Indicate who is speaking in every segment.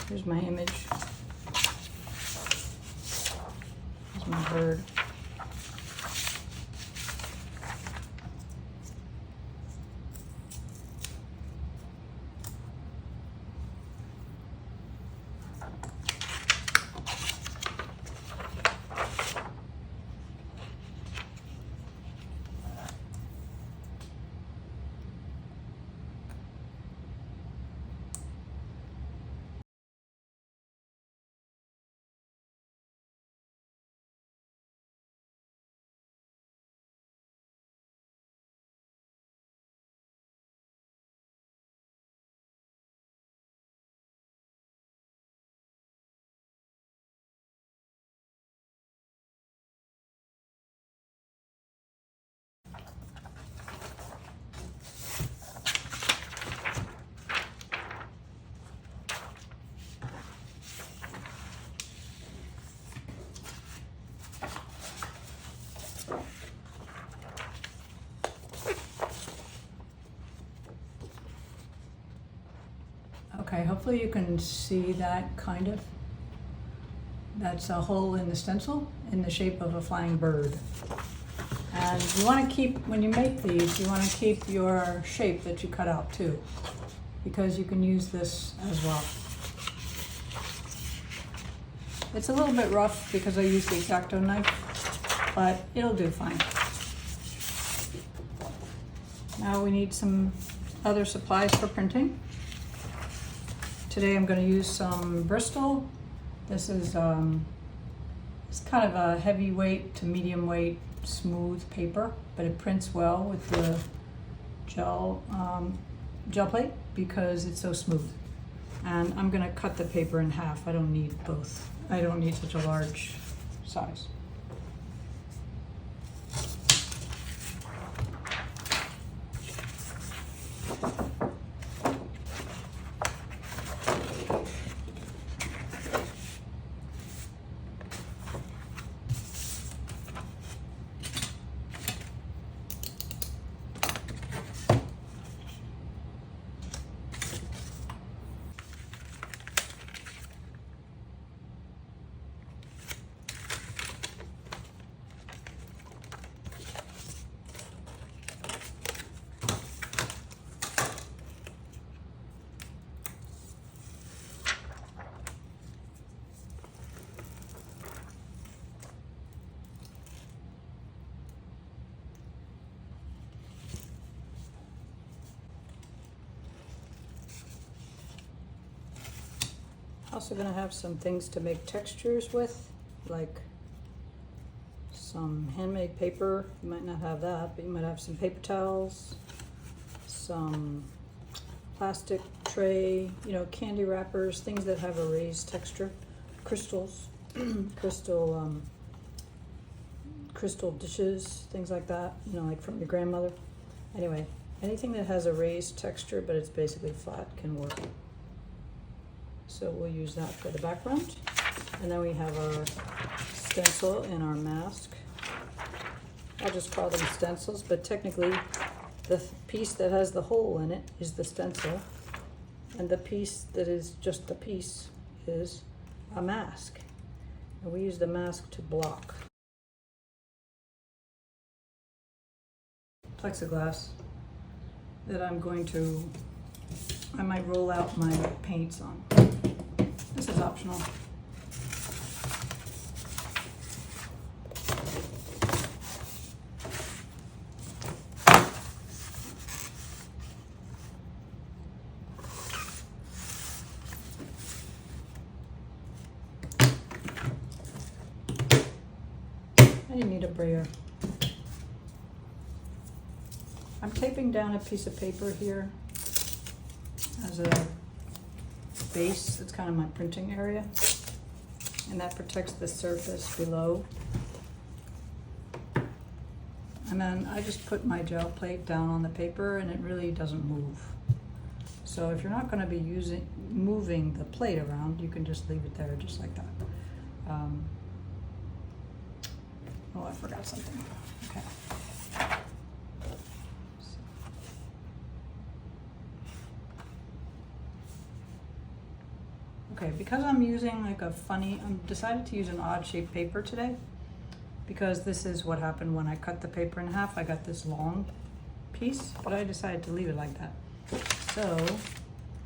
Speaker 1: Here's my image. Here's my bird. Okay, hopefully you can see that kind of. That's a hole in the stencil in the shape of a flying bird. And you want to keep, when you make these, you want to keep your shape that you cut out too, because you can use this as well. It's a little bit rough because I use the X-Acto knife, but it'll do fine. Now we need some other supplies for printing. Today I'm going to use some Bristol. This is it's kind of a heavyweight to medium weight smooth paper, but it prints well with the gel plate because it's so smooth. And I'm going to cut the paper in half. I don't need both. I don't need such a large size. Also going to have some things to make textures with, like some handmade paper. You might not have that, but you might have some paper towels, some plastic tray, you know, candy wrappers, things that have a raised texture, crystals, crystal dishes, things like that, you know, like from your grandmother. Anyway, anything that has a raised texture but it's basically flat can work. So we'll use that for the background. And then we have our stencil and our mask. I'll just call them stencils, but technically the piece that has the hole in it is the stencil. And the piece that is just the piece is a mask. And we use the mask to block. Plexiglass that I might roll out my paints on. This is optional. And you need a brayer. I'm taping down a piece of paper here as a base. It's kind of my printing area, and that protects the surface below. And then I just put my gel plate down on the paper and it really doesn't move. So if you're not going to be moving the plate around, you can just leave it there just like that. Oh, I forgot something. Okay. Okay, because I'm using like a funny, I'm decided to use an odd shaped paper today because this is what happened when I cut the paper in half. I got this long piece, but I decided to leave it like that. So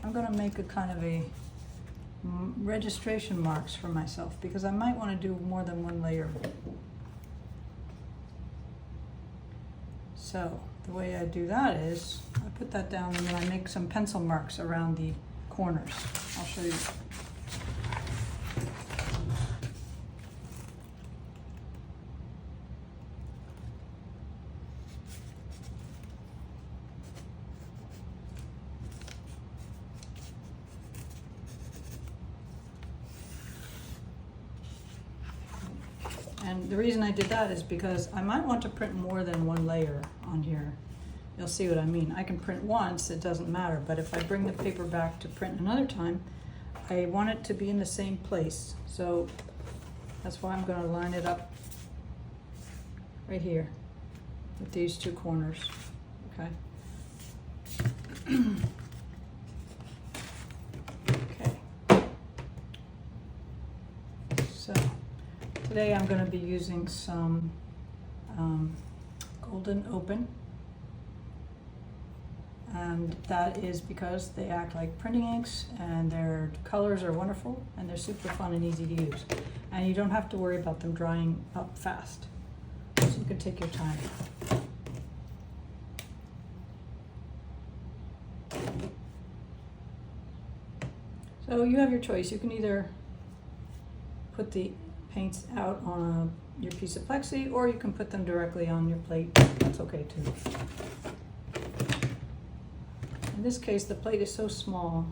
Speaker 1: I'm gonna make a kind of a registration marks for myself because I might want to do more than one layer. So the way I do that is I put that down and then I make some pencil marks around the corners. I'll show you. And the reason I did that is because I might want to print more than one layer on here. You'll see what I mean. I can print once, it doesn't matter, but if I bring the paper back to print another time, I want it to be in the same place. So that's why I'm going to line it up right here with these two corners, okay? Okay. So today I'm going to be using some Golden Open, and that is because they act like printing inks and their colors are wonderful and they're super fun and easy to use. And you don't have to worry about them drying up fast, so you can take your time. So you have your choice. You can either put the paints out on your piece of plexi, or you can put them directly on your plate. That's okay too. In this case, the plate is so small.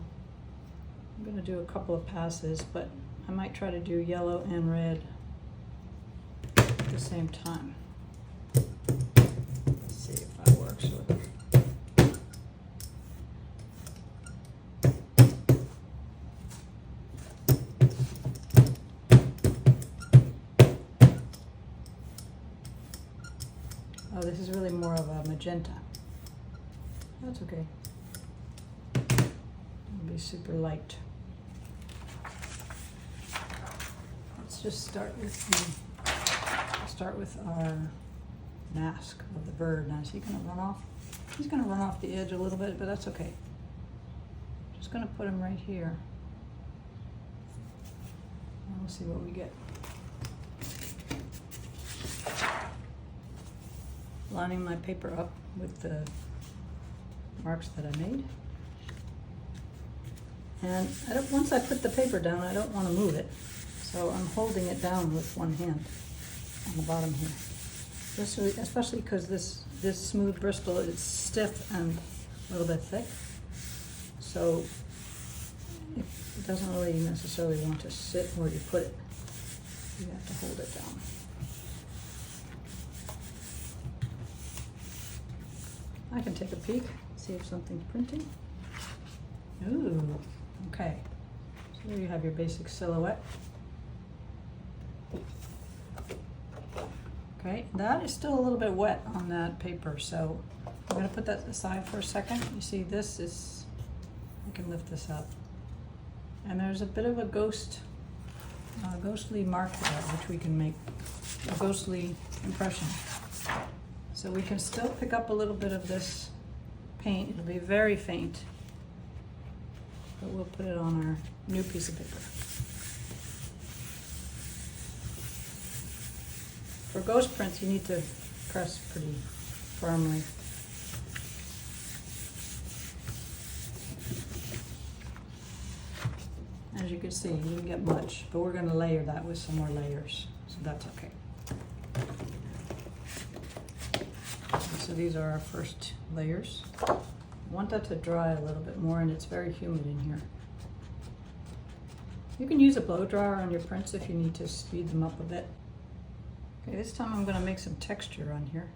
Speaker 1: I'm going to do a couple of passes, but I might try to do yellow and red at the same time. Let's see if that works with it. Oh, this is really more of a magenta. That's okay. It'll be super light. Let's just start with our mask of the bird. Now is he gonna run off? He's gonna run off the edge a little bit, but that's okay. Just gonna put him right here. And we'll see what we get. Lining my paper up with the marks that I made. And once I put the paper down, I don't want to move it. So I'm holding it down with one hand on the bottom here. Especially because this smooth Bristol is stiff and a little bit thick. So it doesn't really necessarily want to sit where you put it. You have to hold it down. I can take a peek, see if something's printing. Ooh, okay. So there you have your basic silhouette. Okay, that is still a little bit wet on that paper, so I'm gonna put that aside for a second. You see this is, I can lift this up. And there's a bit of a ghostly mark there, which we can make a ghostly impression. So we can still pick up a little bit of this paint. It'll be very faint, but we'll put it on our new piece of paper. For ghost prints, you need to press pretty firmly. As you can see, you didn't get much, but we're going to layer that with some more layers, so that's okay. So these are our first layers. I want that to dry a little bit more, and it's very humid in here. You can use a blow dryer on your prints if you need to speed them up a bit. Okay, this time I'm going to make some texture on here.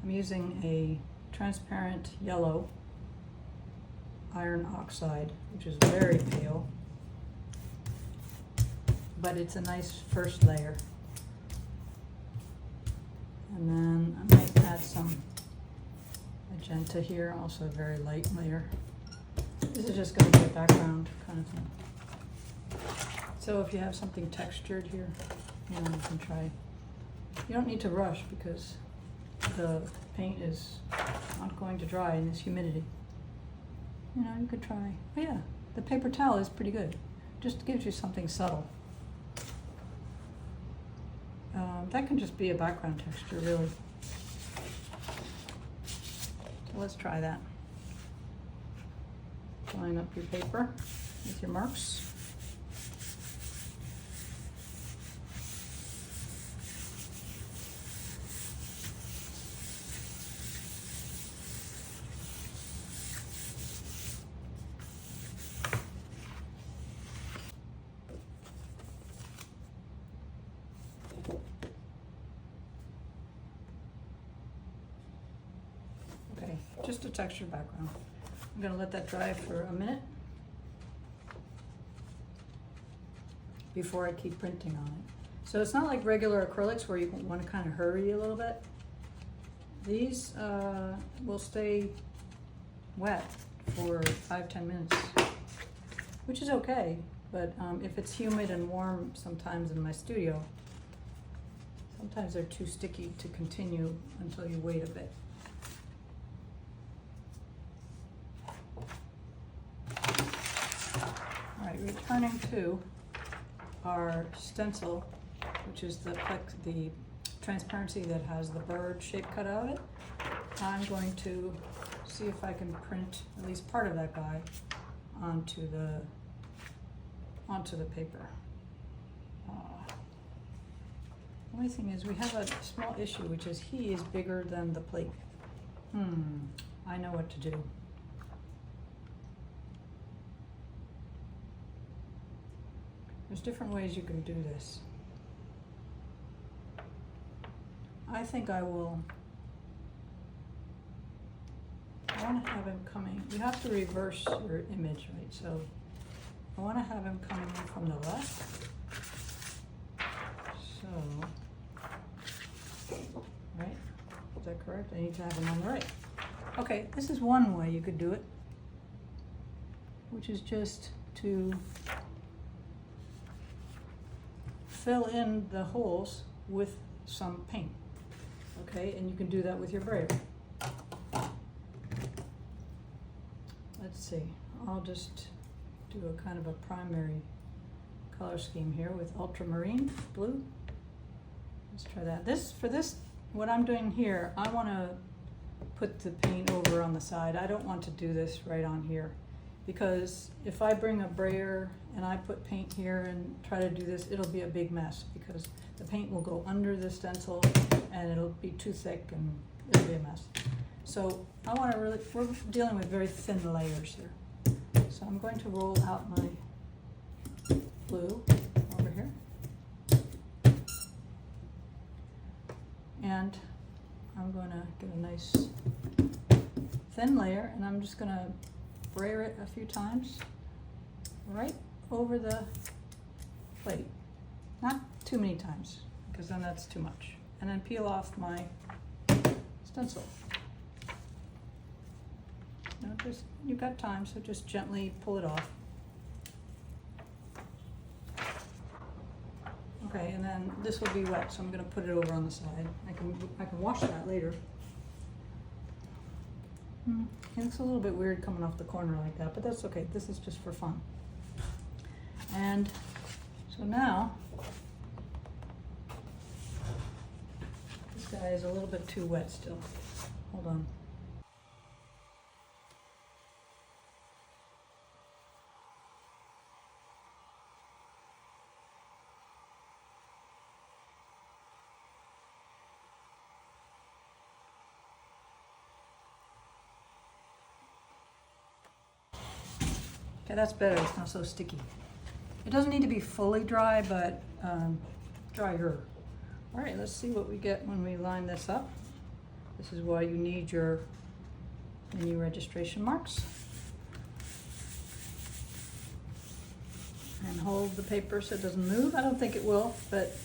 Speaker 1: I'm using a transparent yellow iron oxide, which is very pale, but it's a nice first layer. And then I might add some magenta here, also a very light layer. This is just going to be a background kind of thing. So if you have something textured here, you know, you can try. You don't need to rush because the paint is not going to dry in this humidity. You know, you could try. Oh yeah, the paper towel is pretty good. Just gives you something subtle. That can just be a background texture, really. So let's try that. Line up your paper with your marks. Okay, just a textured background. I'm going to let that dry for a minute before I keep printing on it. So it's not like regular acrylics where you want to kind of hurry a little bit. These will stay wet for 5-10 minutes, which is okay, but if it's humid and warm sometimes in my studio, sometimes they're too sticky to continue until you wait a bit. All right, returning to our stencil, which is the transparency that has the bird shape cut out of it. I'm going to see if I can print at least part of that guy onto the paper. The only thing is we have a small issue, which is he is bigger than the plate. I know what to do. There's different ways you can do this. I think I want to have him coming. You have to reverse your image, right? So I want to have him coming in from the left. So, right? Is that correct? I need to have him on the right. Okay, this is one way you could do it, which is just to fill in the holes with some paint. Okay, and you can do that with your brayer. Let's see, I'll just do a kind of a primary color scheme here with ultramarine blue. Let's try that. For this, what I'm doing here, I want to put the paint over on the side. I don't want to do this right on here, because if I bring a brayer and I put paint here and try to do this, it'll be a big mess because the paint will go under the stencil and it'll be too thick and it'll be a mess. So I want to really, we're dealing with very thin layers here. So I'm going to roll out my blue over here. And I'm going to get a nice thin layer, and I'm just going to brayer it a few times right over the plate. Not too many times, because then that's too much. And then peel off my stencil. Now just, you've got time, so just gently pull it off. Okay, and then this will be wet, so I'm going to put it over on the side. I can wash that later. It looks a little bit weird coming off the corner like that, but that's okay. This is just for fun. And so now, this guy is a little bit too wet still. Hold on. Okay, that's better. It's not so sticky. It doesn't need to be fully dry, but drier. All right, let's see what we get when we line this up. This is why you need your menu registration marks. And hold the paper so it doesn't move. I don't think it will, but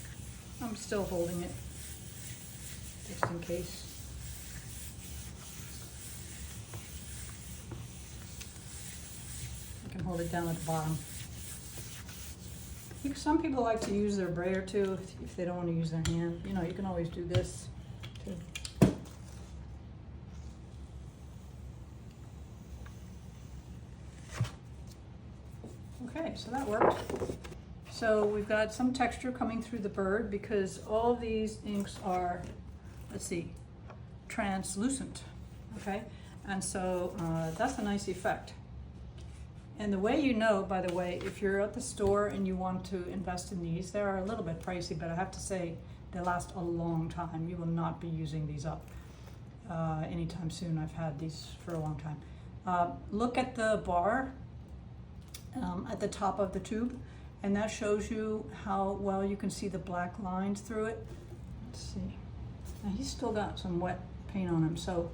Speaker 1: I'm still holding it just in case. I can hold it down at the bottom. Some people like to use their brayer too, if they don't want to use their hand. You know, you can always do this too. Okay, so that worked. So we've got some texture coming through the bird because all of these inks are, let's see, translucent, okay? And so that's a nice effect. And the way you know, by the way, if you're at the store and you want to invest in these, they're a little bit pricey, but I have to say they last a long time. You will not be using these up anytime soon. I've had these for a long time. Look at the bar at the top of the tube, and that shows you how well you can see the black lines through it. Let's see. Now he's still got some wet paint on him, so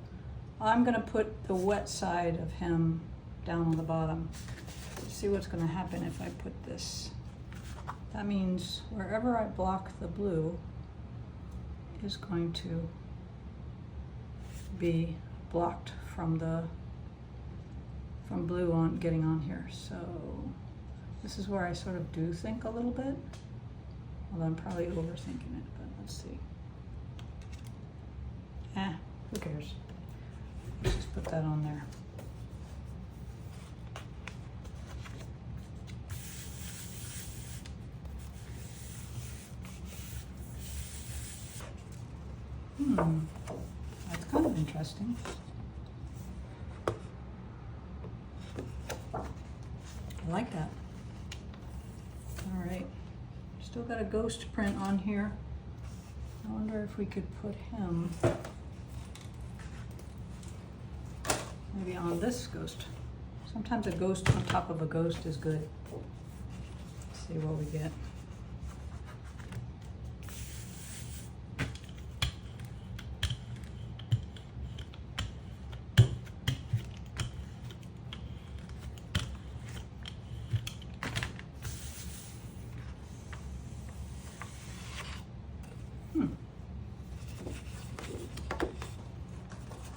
Speaker 1: I'm gonna put the wet side of him down on the bottom. Let's see what's gonna happen if I put this. That means wherever I block the blue is going to be blocked from blue on getting on here. So this is where I sort of do think a little bit, although I'm probably overthinking it, but let's see. Who cares? Let's just put that on there. That's kind of interesting. I like that. All right, still got a ghost print on here. I wonder if we could put him maybe on this ghost. Sometimes a ghost on top of a ghost is good. Let's see what we get.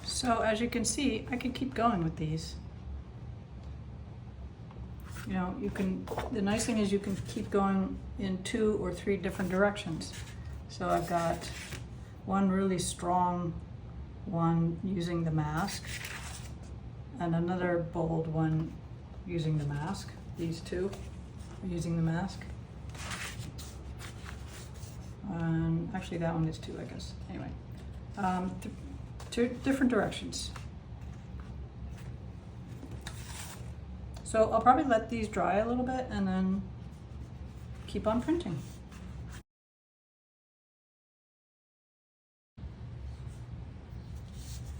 Speaker 1: So as you can see, I could keep going with these. You know, the nice thing is you can keep going in 2 or 3 different directions. So I've got one really strong one using the mask and another bold one using the mask. These two are using the mask. And actually that one is 2, I guess. Anyway. 2 different directions. So I'll probably let these dry a little bit and then keep on printing.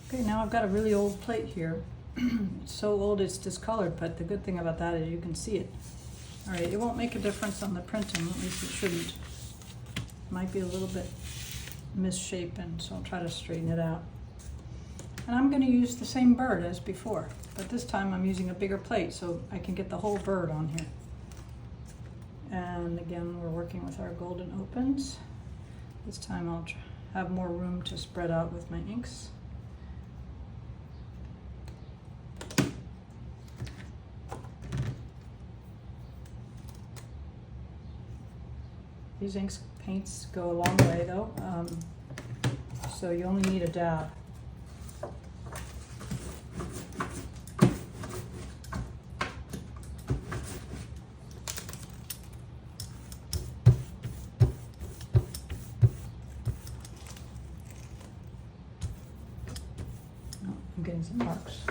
Speaker 1: Okay, now I've got a really old plate here. It's so old it's discolored, but the good thing about that is you can see it. All right, it won't make a difference on the printing, at least it shouldn't. It might be a little bit misshapen, so I'll try to straighten it out. And I'm going to use the same bird as before, but this time I'm using a bigger plate so I can get the whole bird on here. And again, we're working with our golden opens. This time I'll have more room to spread out with my inks. These paints go a long way though, so you only need a dab. I'm getting some marks.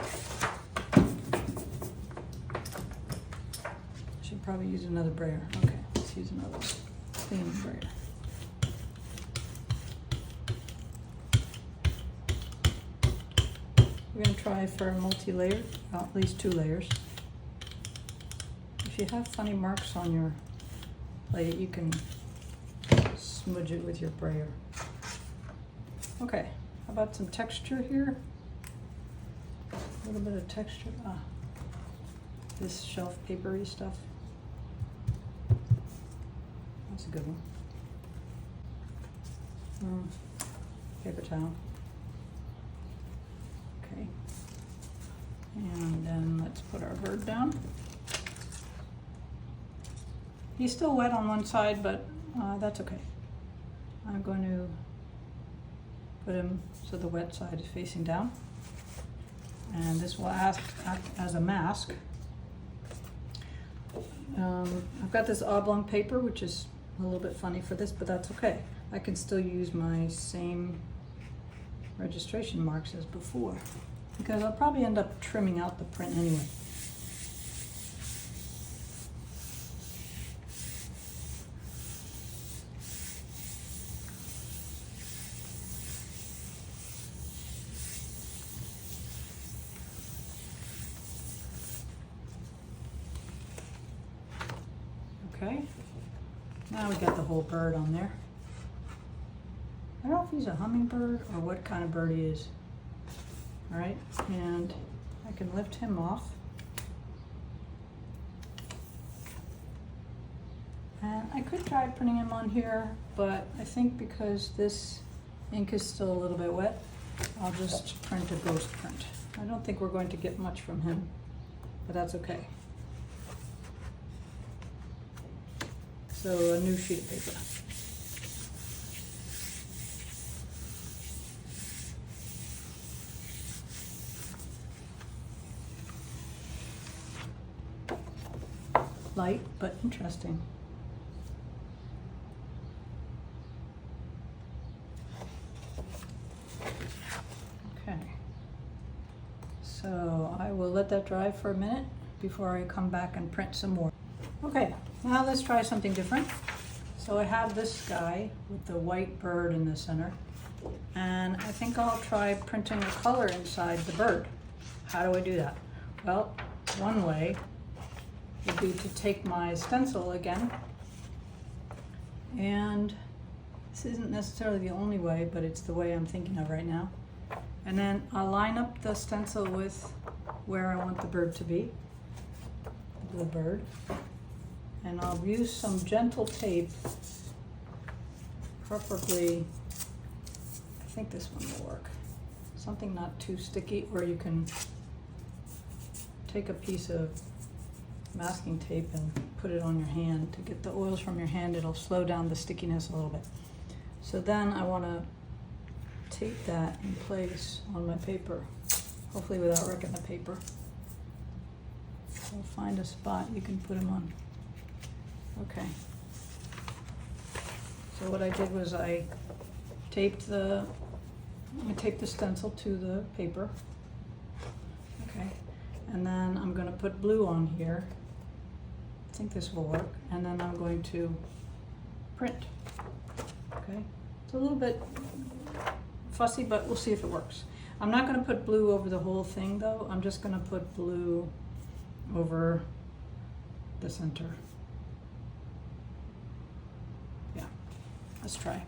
Speaker 1: Should probably use another brayer. Okay, let's use another clean brayer. We're going to try for a multi-layer, well, at least 2 layers. If you have funny marks on your plate, you can smudge it with your brayer. Okay, how about some texture here? A little bit of texture. This shelf papery stuff. That's a good one. Paper towel. Okay. And then let's put our bird down. He's still wet on one side, but that's okay. I'm going to put him so the wet side is facing down. And this will act as a mask. I've got this oblong paper, which is a little bit funny for this, but that's okay. I can still use my same registration marks as before, because I'll probably end up trimming out the print anyway. Okay, now we got the whole bird on there. I don't know if he's a hummingbird or what kind of bird he is. All right, and I can lift him off. And I could try printing him on here, but I think because this ink is still a little bit wet, I'll just print a ghost print. I don't think we're going to get much from him, but that's okay. So a new sheet of paper. Light, but interesting. Okay. So I will let that dry for a minute before I come back and print some more. Okay, now let's try something different. So I have this guy with the white bird in the center, and I think I'll try printing a color inside the bird. How do I do that? Well, one way would be to take my stencil again, and this isn't necessarily the only way, but it's the way I'm thinking of right now. And then I'll line up the stencil with where I want the bird to be, the bird. And I'll use some gentle tape, preferably, I think this one will work. Something not too sticky, or you can take a piece of masking tape and put it on your hand to get the oils from your hand. It'll slow down the stickiness a little bit. So then I want to tape that in place on my paper, hopefully without wrecking the paper. So find a spot you can put them on. Okay. So what I did was I taped the stencil to the paper. Okay. And then I'm going to put blue on here. I think this will work. And then I'm going to print. Okay. It's a little bit fussy, but we'll see if it works. I'm not going to put blue over the whole thing though. I'm just going to put blue over the center. Yeah, let's try.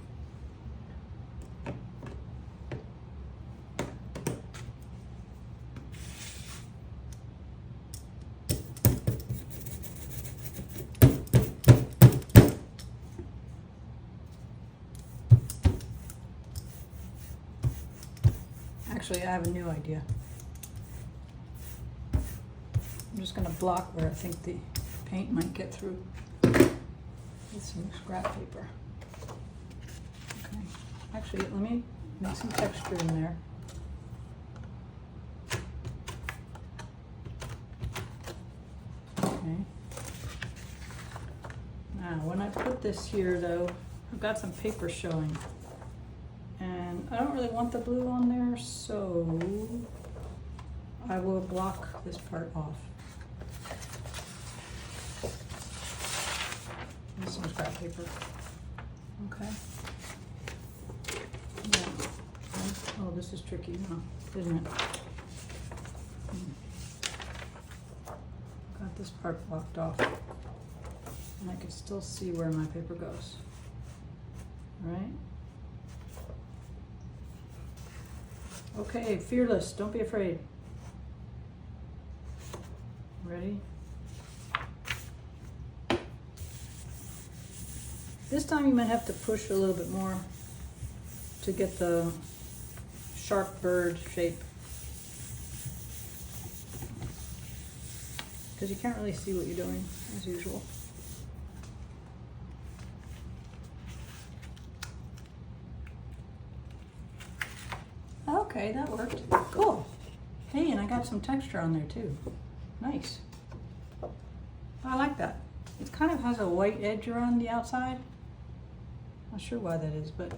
Speaker 1: Actually, I have a new idea. I'm just going to block where I think the paint might get through with some scrap paper. Okay. Actually, let me make some texture in there. Okay. Now, when I put this here, though, I've got some paper showing. And I don't really want the blue on there, so I will block this part off. And some scrap paper. Okay. Yeah. Oh, this is tricky, huh? Isn't it? Got this part blocked off. And I can still see where my paper goes. All right? Okay, fearless, don't be afraid. Ready? This time you might have to push a little bit more to get the sharp bird shape, because you can't really see what you're doing as usual. Okay, that worked. Cool. Hey, and I got some texture on there too. Nice. I like that. It kind of has a white edge around the outside. Not sure why that is, but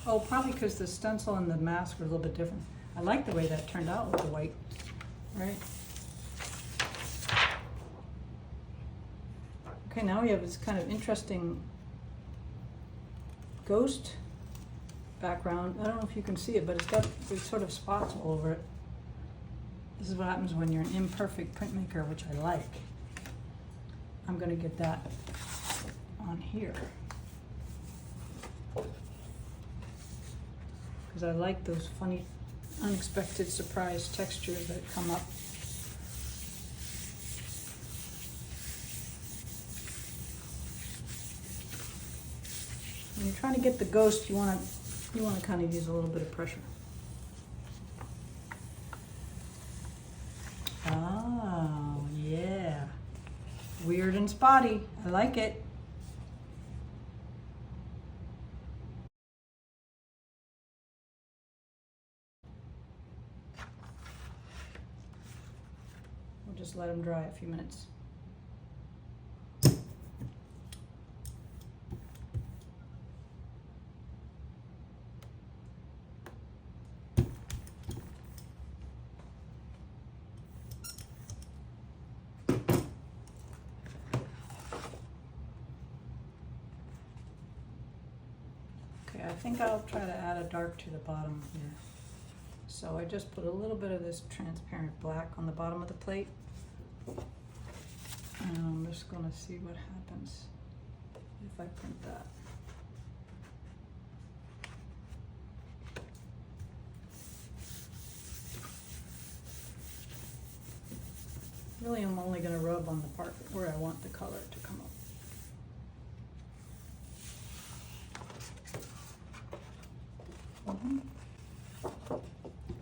Speaker 1: oh, probably because the stencil and the mask were a little bit different. I like the way that turned out with the white, right? Okay, now we have this kind of interesting ghost background. I don't know if you can see it, but it's got these sort of spots all over it. This is what happens when you're an imperfect printmaker, which I like. I'm gonna get that on here. Because I like those funny, unexpected surprise textures that come up. When you're trying to get the ghost, you want to kind of use a little bit of pressure. Oh, yeah. Weird and spotty. I like it. We'll just let them dry a few minutes. I think I'll try to add a dark to the bottom here. So I just put a little bit of this transparent black on the bottom of the plate. And I'm just gonna see what happens if I print that. Really, I'm only gonna rub on the part where I want the color to come up.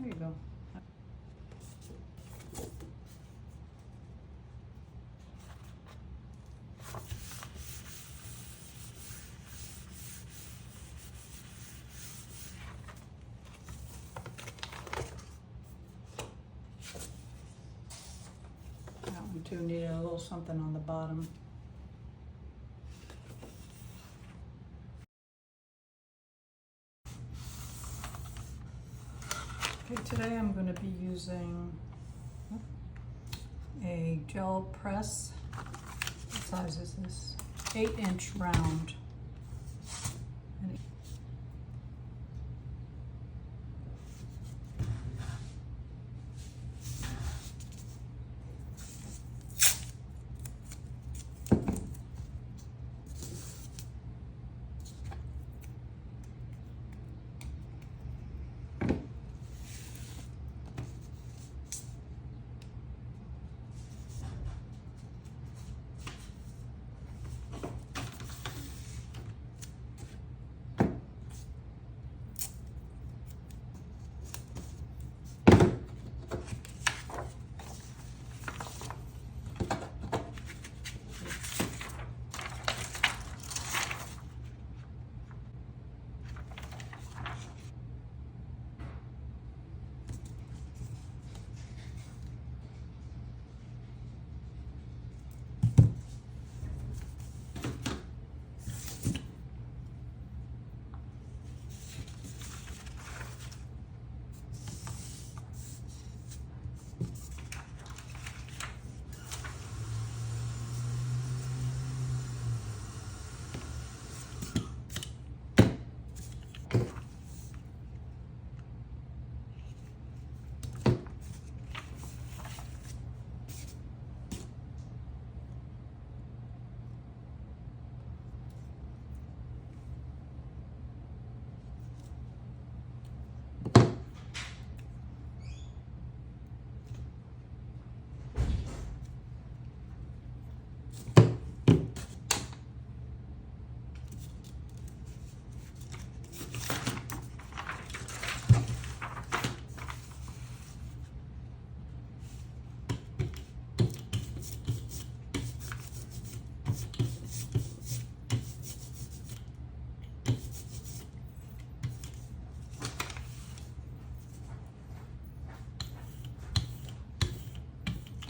Speaker 1: There you go. That one too needed a little something on the bottom. Okay, today I'm going to be using a gel press. What size is this? 8-inch round.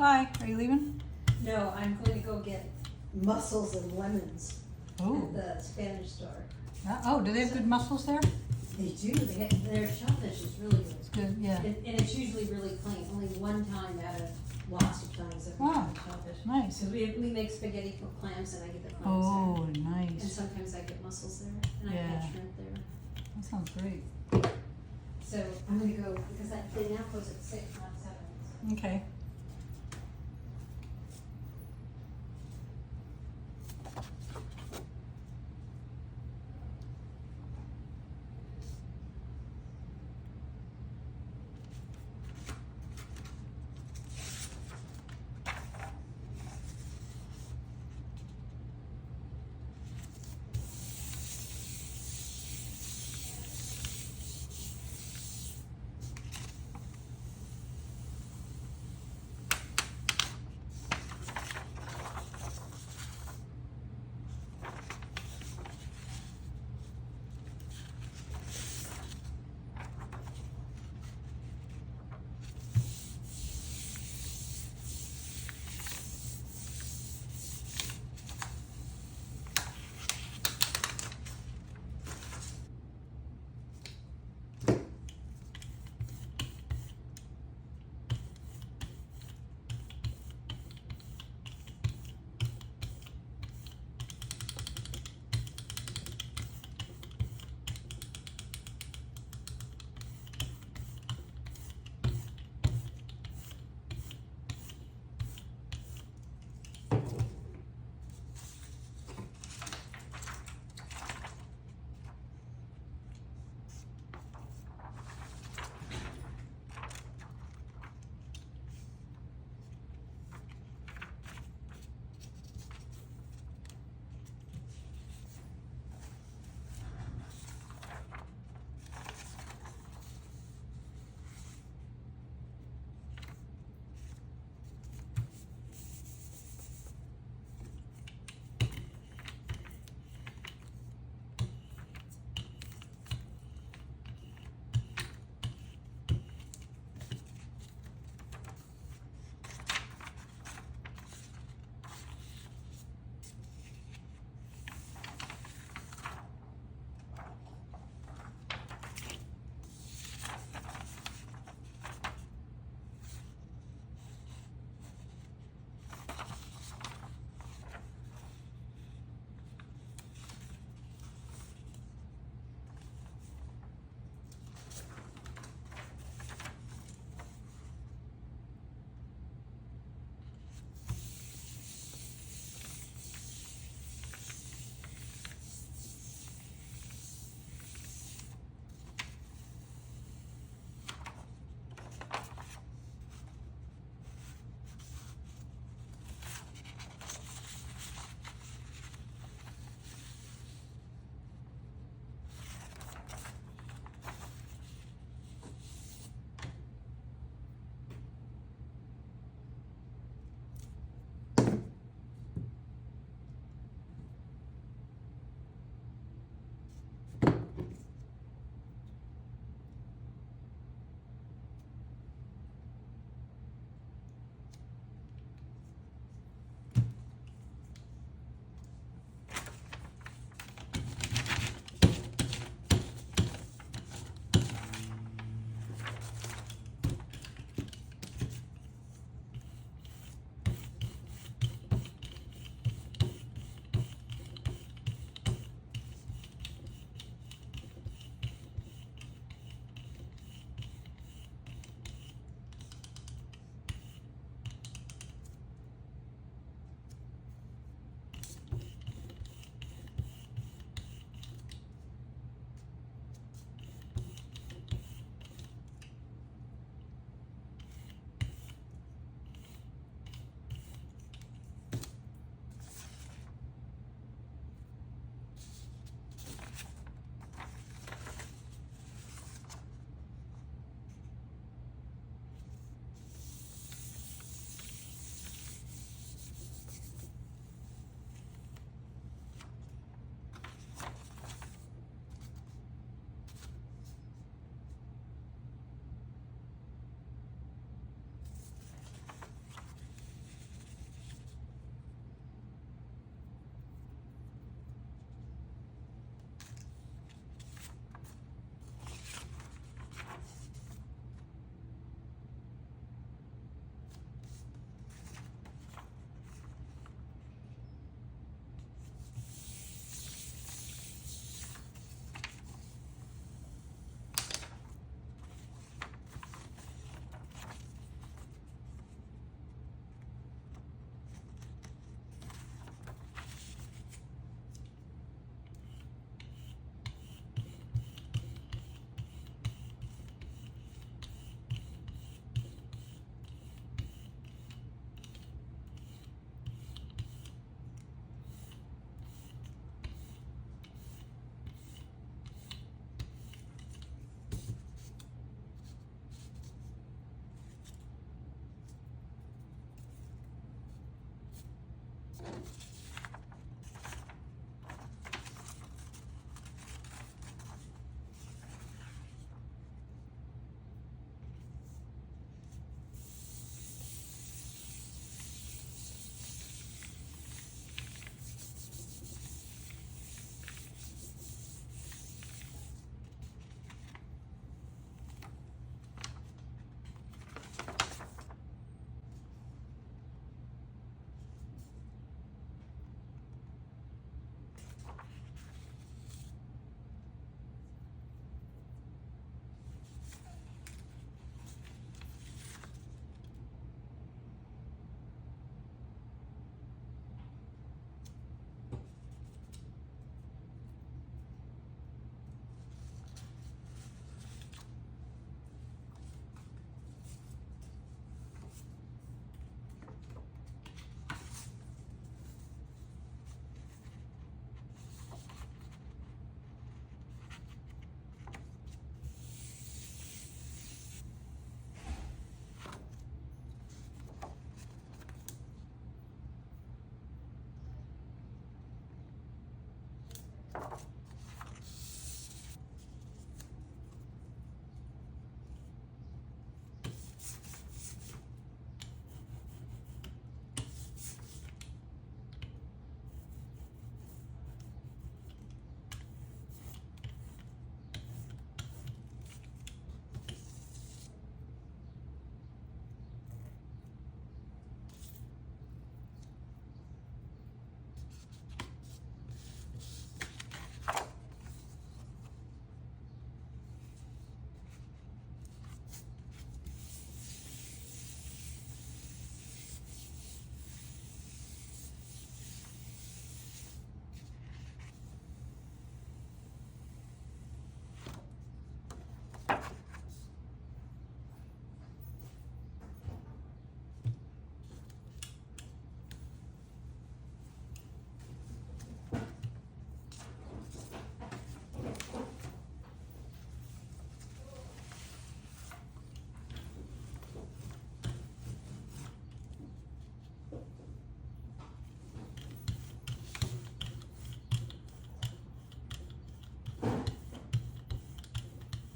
Speaker 2: Hi, are you leaving?
Speaker 3: No, I'm going to go get mussels and lemons
Speaker 2: Oh.
Speaker 3: at the Spanish store.
Speaker 2: Oh, do they have good mussels there?
Speaker 3: They do. Their shellfish is really good.
Speaker 2: It's good, yeah.
Speaker 3: And it's usually really clean. Only one time out of lots of times that we
Speaker 2: Wow.
Speaker 3: have shellfish.
Speaker 2: Nice.
Speaker 3: Because we make spaghetti for clams, and I get the clams
Speaker 2: Oh,
Speaker 3: there. And
Speaker 2: nice.
Speaker 3: sometimes I get mussels there, and I
Speaker 2: Yeah.
Speaker 3: get shrimp there.
Speaker 2: That sounds great.
Speaker 3: So I'm going to go, because they now close at 6, not 7.
Speaker 2: Okay.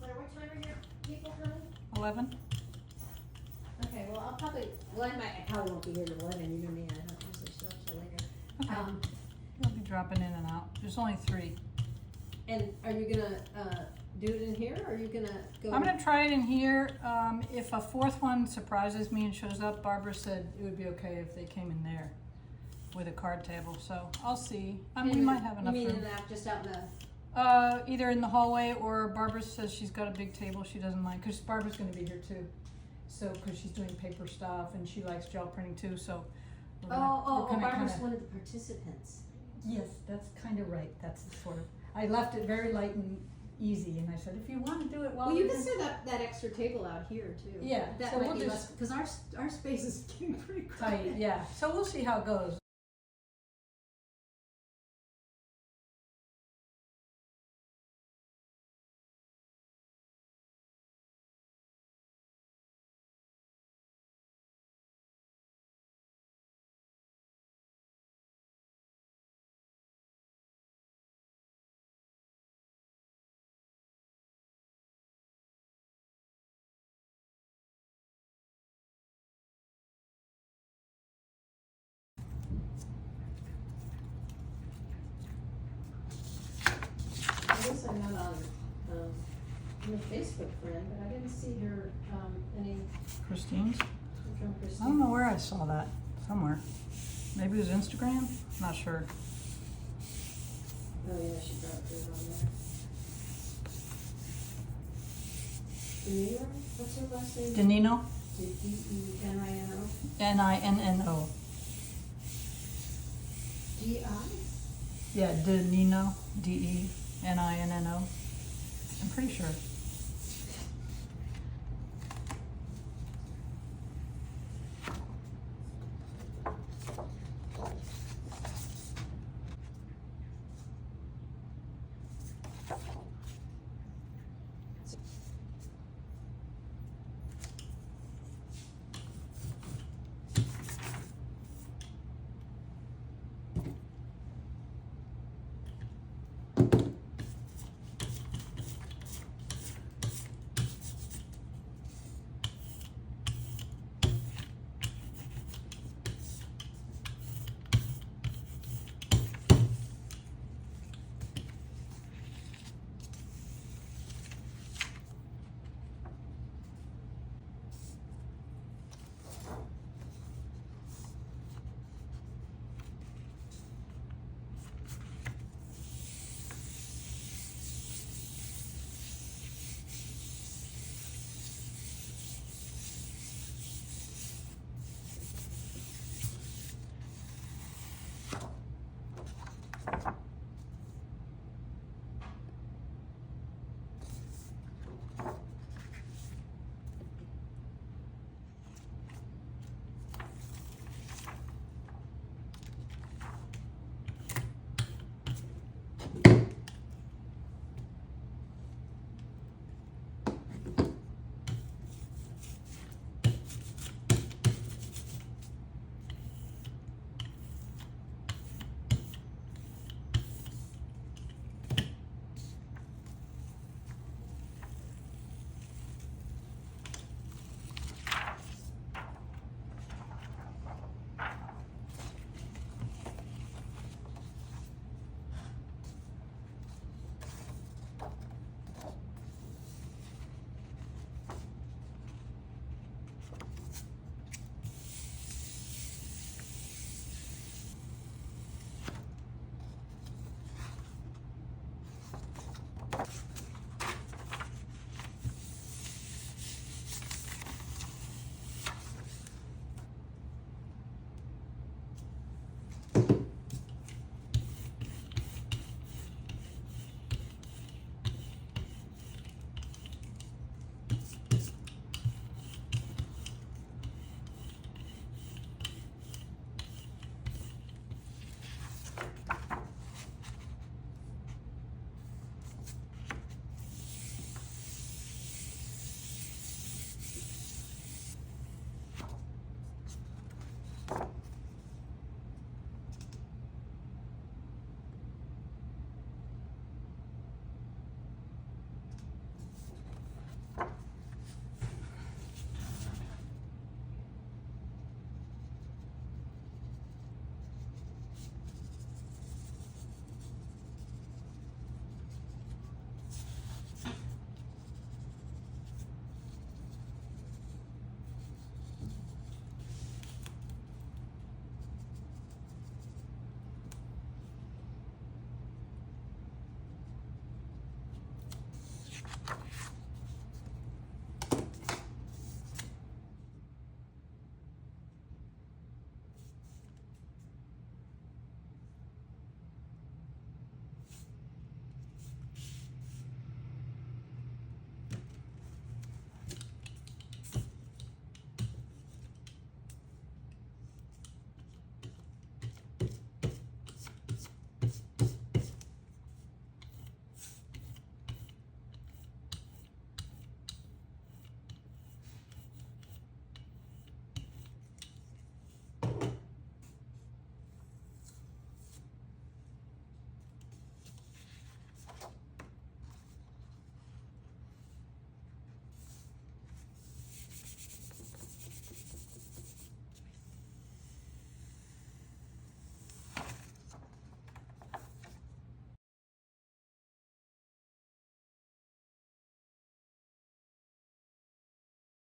Speaker 3: What time are your people coming?
Speaker 2: 11?
Speaker 3: Okay, well, I probably won't be here till 11, you know me, I don't usually show up till later.
Speaker 2: Okay. You'll be dropping in and out. There's only 3.
Speaker 3: And are you gonna, do it in here, or are you gonna go?
Speaker 2: I'm gonna try it in here. If a 4th one surprises me and shows up, Barbara said it would be okay if they came in there with a card table, so I'll see. We might have enough
Speaker 3: You mean
Speaker 2: room.
Speaker 3: just out in the,
Speaker 2: Either in the hallway, or Barbara says she's got a big table she doesn't mind, because Barbara's gonna be here too. So, because she's doing paper stuff and she likes gel printing too, so. we're gonna
Speaker 3: Barbara's
Speaker 2: kinda-
Speaker 3: one of the participants.
Speaker 1: Yes, that's kind of right. That's the sort of, I left it very light and easy, and I said, if you want to do it while
Speaker 3: Well, you
Speaker 1: you're
Speaker 3: can
Speaker 1: doing-
Speaker 3: set up that extra table out here too.
Speaker 1: Yeah,
Speaker 3: That
Speaker 1: so
Speaker 3: might
Speaker 1: we'll
Speaker 3: be
Speaker 1: just-
Speaker 3: less, cause our space is getting pretty
Speaker 1: tight,
Speaker 3: crowded.
Speaker 1: yeah. So we'll see how it goes.
Speaker 3: I guess I'm not on, I'm a Facebook friend, but I didn't see her, any
Speaker 2: Christine's?
Speaker 3: from Christine.
Speaker 2: I don't know where I saw that. Somewhere. Maybe it was Instagram? Not sure.
Speaker 3: Oh, yeah, she probably put it on there. Denino, what's her last name?
Speaker 2: Denino?
Speaker 3: D-E-N-I-N-O?
Speaker 2: Ninno.
Speaker 3: D-I?
Speaker 2: Yeah, Denino. Denino. I'm pretty sure.